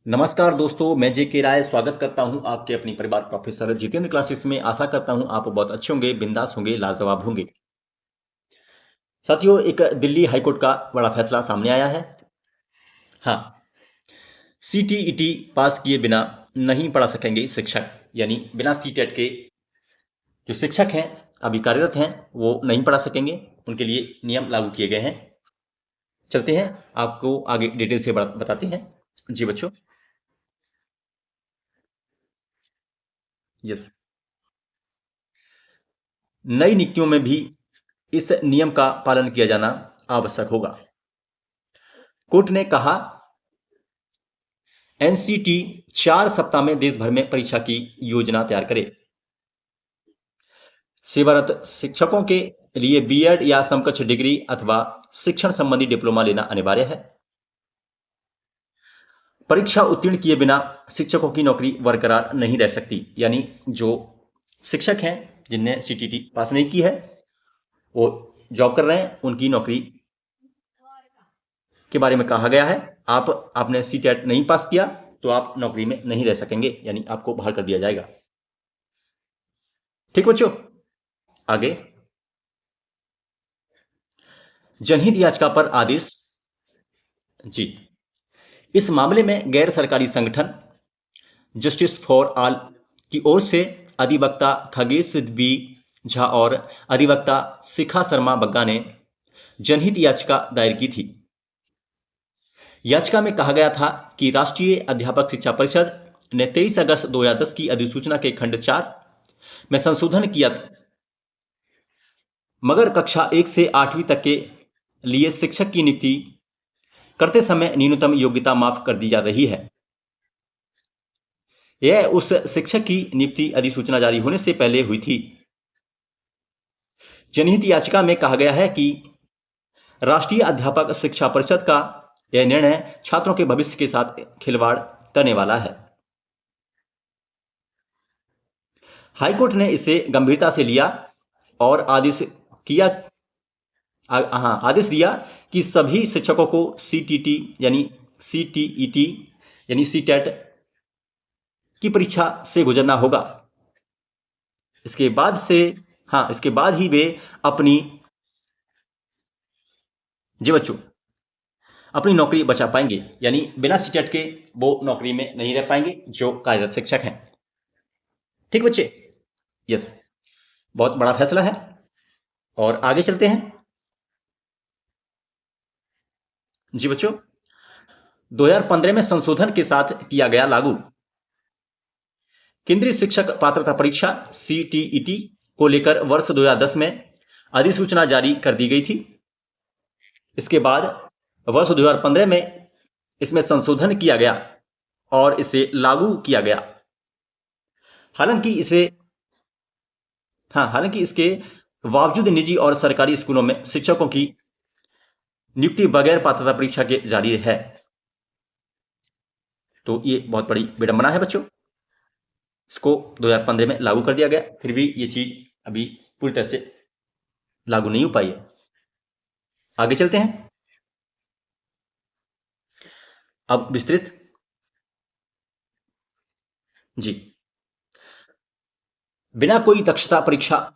नमस्कार दोस्तों, मैं जेके राय स्वागत करता हूं आपके अपनी परिवार प्रोफेसर जितेंद्र क्लासेस में। आशा करता हूं आप बहुत अच्छे होंगे, बिंदास होंगे, लाजवाब होंगे। साथियों, एक दिल्ली हाईकोर्ट का बड़ा फैसला सामने आया है। हाँ, सीटीईटी पास किए बिना नहीं पढ़ा सकेंगे शिक्षक, यानी बिना सीटेट के जो शिक्षक हैं, अभी कार्यरत हैं, वो नहीं पढ़ा सकेंगे। उनके लिए नियम लागू किए गए हैं। चलते हैं, आपको आगे डिटेल से बताते हैं। जी बच्चों। यस। नई नियुक्तियों में भी इस नियम का पालन किया जाना आवश्यक होगा। कोर्ट ने कहा, एनसीटी 4 सप्ताह में देश भर में परीक्षा की योजना तैयार करे। सेवारत शिक्षकों के लिए बीएड या समकक्ष डिग्री अथवा शिक्षण संबंधी डिप्लोमा लेना अनिवार्य है। परीक्षा उत्तीर्ण किए बिना शिक्षकों की नौकरी बरकरार नहीं रह सकती, यानी जो शिक्षक हैं जिनने सीटीटी पास नहीं की है, वो जॉब कर रहे हैं, उनकी नौकरी के बारे में कहा गया है। आपने सीटेट नहीं पास किया तो आप नौकरी में नहीं रह सकेंगे, यानी आपको बाहर कर दिया जाएगा। ठीक बच्चों, आगे जनहित याचिका पर आदेश। जी, इस मामले में गैर सरकारी संगठन जस्टिस फॉर ऑल की ओर से अधिवक्ता खगेश बी झा और अधिवक्ता शिखा शर्मा बग्गा ने जनहित याचिका दायर की थी। याचिका में कहा गया था कि राष्ट्रीय अध्यापक शिक्षा परिषद ने 23 अगस्त 2010 की अधिसूचना के खंड 4 में संशोधन किया था, मगर कक्षा 1 से 8वीं तक के लिए शिक्षक की नियुक्ति करते समय न्यूनतम योग्यता माफ कर दी जा रही है। यह उस शिक्षक की नियुक्ति अधिसूचना जारी होने से पहले हुई थी। जनहित याचिका में कहा गया है कि राष्ट्रीय अध्यापक शिक्षा परिषद का यह निर्णय छात्रों के भविष्य के साथ खिलवाड़ करने वाला है। हाईकोर्ट ने इसे गंभीरता से लिया और आदेश दिया कि सभी शिक्षकों को सीटीईटी यानी सीटेट की परीक्षा से गुजरना होगा। इसके बाद ही वे अपनी नौकरी बचा पाएंगे, यानी बिना सीटेट के वो नौकरी में नहीं रह पाएंगे जो कार्यरत शिक्षक हैं। ठीक बच्चे? यस, बहुत बड़ा फैसला है। और आगे चलते हैं। जी बच्चों, 2015 में संशोधन के साथ किया गया लागू। केंद्रीय शिक्षक पात्रता परीक्षा सीटीईटी को लेकर वर्ष 2010 में अधिसूचना जारी कर दी गई थी। इसके बाद वर्ष 2015 में इसमें संशोधन किया गया और इसे लागू किया गया। हालांकि इसके बावजूद निजी और सरकारी स्कूलों में शिक्षकों की नियुक्ति बगैर पात्रता परीक्षा के जारी है। तो ये बहुत बड़ी विडंबना है बच्चों। इसको 2015 में लागू कर दिया गया, फिर भी ये चीज अभी पूरी तरह से लागू नहीं हो पाई है। आगे चलते हैं। अब विस्तृत। जी, बिना कोई दक्षता परीक्षा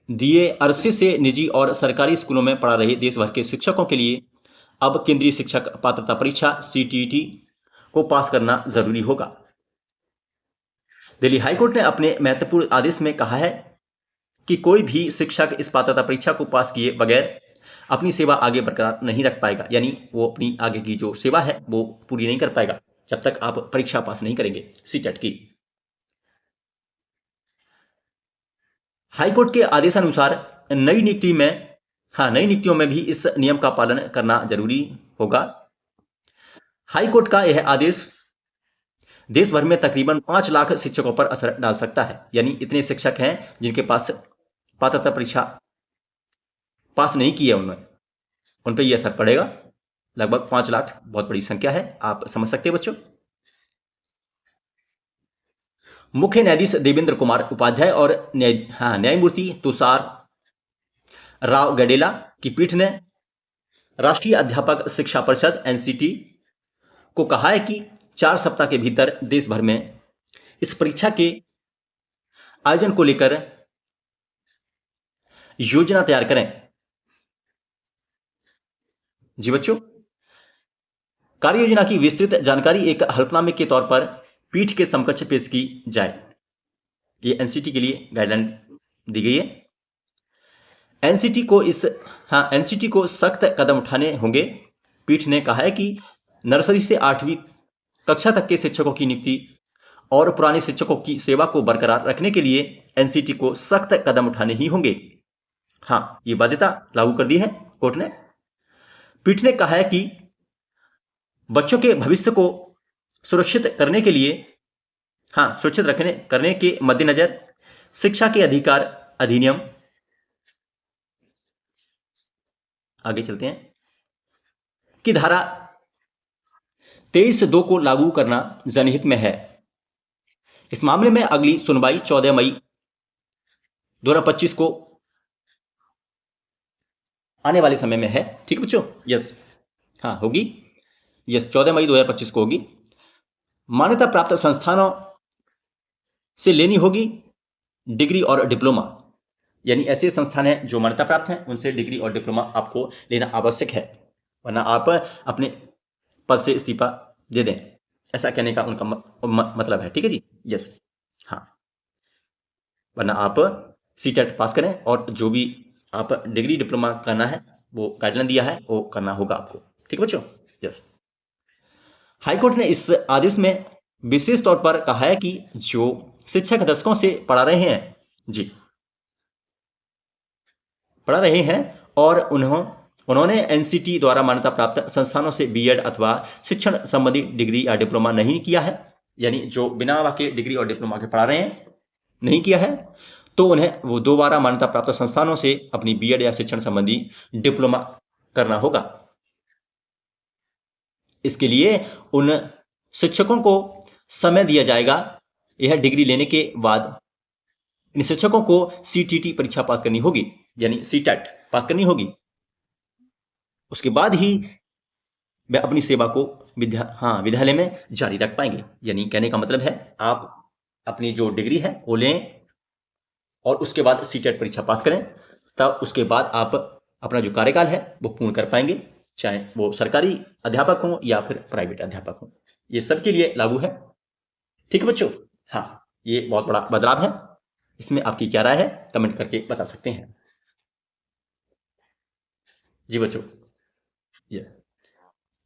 दिए अरसे से निजी और सरकारी स्कूलों में पढ़ा रहे देश भर के शिक्षकों के लिए अब केंद्रीय शिक्षक पात्रता परीक्षा सीटीईटी को पास करना जरूरी होगा। दिल्ली हाईकोर्ट ने अपने महत्वपूर्ण आदेश में कहा है कि कोई भी शिक्षक इस पात्रता परीक्षा को पास किए बगैर अपनी सेवा आगे बरकरार नहीं रख पाएगा, यानी वो अपनी आगे की जो सेवा है वो पूरी नहीं कर पाएगा जब तक आप परीक्षा पास नहीं करेंगे सीटेट की। हाईकोर्ट के आदेशानुसार नई नियुक्तियों में भी इस नियम का पालन करना जरूरी होगा। हाईकोर्ट का यह आदेश देश भर में तकरीबन 5 लाख शिक्षकों पर असर डाल सकता है, यानी इतने शिक्षक हैं जिनके पास पात्रता परीक्षा पास नहीं की है, उन पर यह असर पड़ेगा। लगभग 5 लाख बहुत बड़ी संख्या है, आप समझ सकते हैं बच्चों। मुख्य न्यायाधीश देवेंद्र कुमार उपाध्याय और न्यायमूर्ति तुषार राव गडेला की पीठ ने राष्ट्रीय अध्यापक शिक्षा परिषद एनसीटी को कहा है कि 4 सप्ताह के भीतर देश भर में इस परीक्षा के आयोजन को लेकर योजना तैयार करें। जी बच्चों, कार्य योजना की विस्तृत जानकारी एक हल्फनामे के तौर पर पीठ के समकक्ष पेश की जाए। ये एनसीटी के लिए गाइडलाइन दी गई है। एनसीटी को सख्त कदम उठाने होंगे। पीठ ने कहा है कि नर्सरी से 8वीं कक्षा तक के शिक्षकों की नियुक्ति और पुराने शिक्षकों की सेवा को बरकरार रखने के लिए एनसीटी को सख्त कदम उठाने ही होंगे। हाँ, ये बाध्यता लागू कर दी है कोर्ट ने। पीठ ने कहा है कि बच्चों के भविष्य को सुरक्षित करने के लिए सुरक्षित करने के मद्देनजर शिक्षा के अधिकार अधिनियम, आगे चलते हैं, की धारा 23(2) को लागू करना जनहित में है। इस मामले में अगली सुनवाई 14 मई 2025 को आने वाले समय में है। ठीक बच्चों? यस, होगी। यस, 14 मई 2025 को होगी। मान्यता प्राप्त संस्थानों से लेनी होगी डिग्री और डिप्लोमा, यानी ऐसे संस्थान हैं जो मान्यता प्राप्त हैं, उनसे डिग्री और डिप्लोमा आपको लेना आवश्यक है, वरना आप अपने पद से इस्तीफा दे दें, ऐसा कहने का उनका मतलब है। ठीक है जी? यस, वरना आप सीटेट पास करें और जो भी आप डिग्री डिप्लोमा करना है वो गाइडलाइन दिया है वो करना होगा आपको। ठीक बच्चों? यस। हाईकोर्ट ने इस आदेश में विशेष तौर पर कहा है कि जो शिक्षक दशकों से पढ़ा रहे हैं और उन्होंने एनसीटी द्वारा मान्यता प्राप्त संस्थानों से बीएड अथवा शिक्षण संबंधी डिग्री या डिप्लोमा नहीं किया है, यानी जो बिना वाके डिग्री और डिप्लोमा के पढ़ा रहे हैं, नहीं किया है, तो उन्हें वो दोबारा मान्यता प्राप्त संस्थानों से अपनी बीएड या शिक्षण संबंधी डिप्लोमा करना होगा। इसके लिए उन शिक्षकों को समय दिया जाएगा। यह डिग्री लेने के बाद इन शिक्षकों को सीटीटी परीक्षा पास करनी होगी, यानी सीटेट पास करनी होगी। उसके बाद ही वे अपनी सेवा को विद्यालय में जारी रख पाएंगे। यानी कहने का मतलब है आप अपनी जो डिग्री है वो लें और उसके बाद सीटेट परीक्षा पास करें, तब उसके बाद आप अपना जो कार्यकाल है वो पूर्ण कर पाएंगे, चाहे वो सरकारी अध्यापक हों या फिर प्राइवेट अध्यापक हों। ये सबके लिए लागू है। ठीक है बच्चों? ये बहुत बड़ा बदलाव है। इसमें आपकी क्या राय है कमेंट करके बता सकते हैं। जी बच्चों, यस।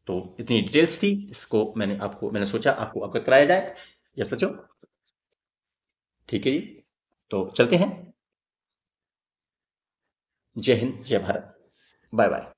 तो इतनी डिटेल्स थी, इसको मैंने सोचा आपको अवगत कराया जाए। यस बच्चों, ठीक है जी, तो चलते हैं। जय हिंद, जय भारत, बाय बाय।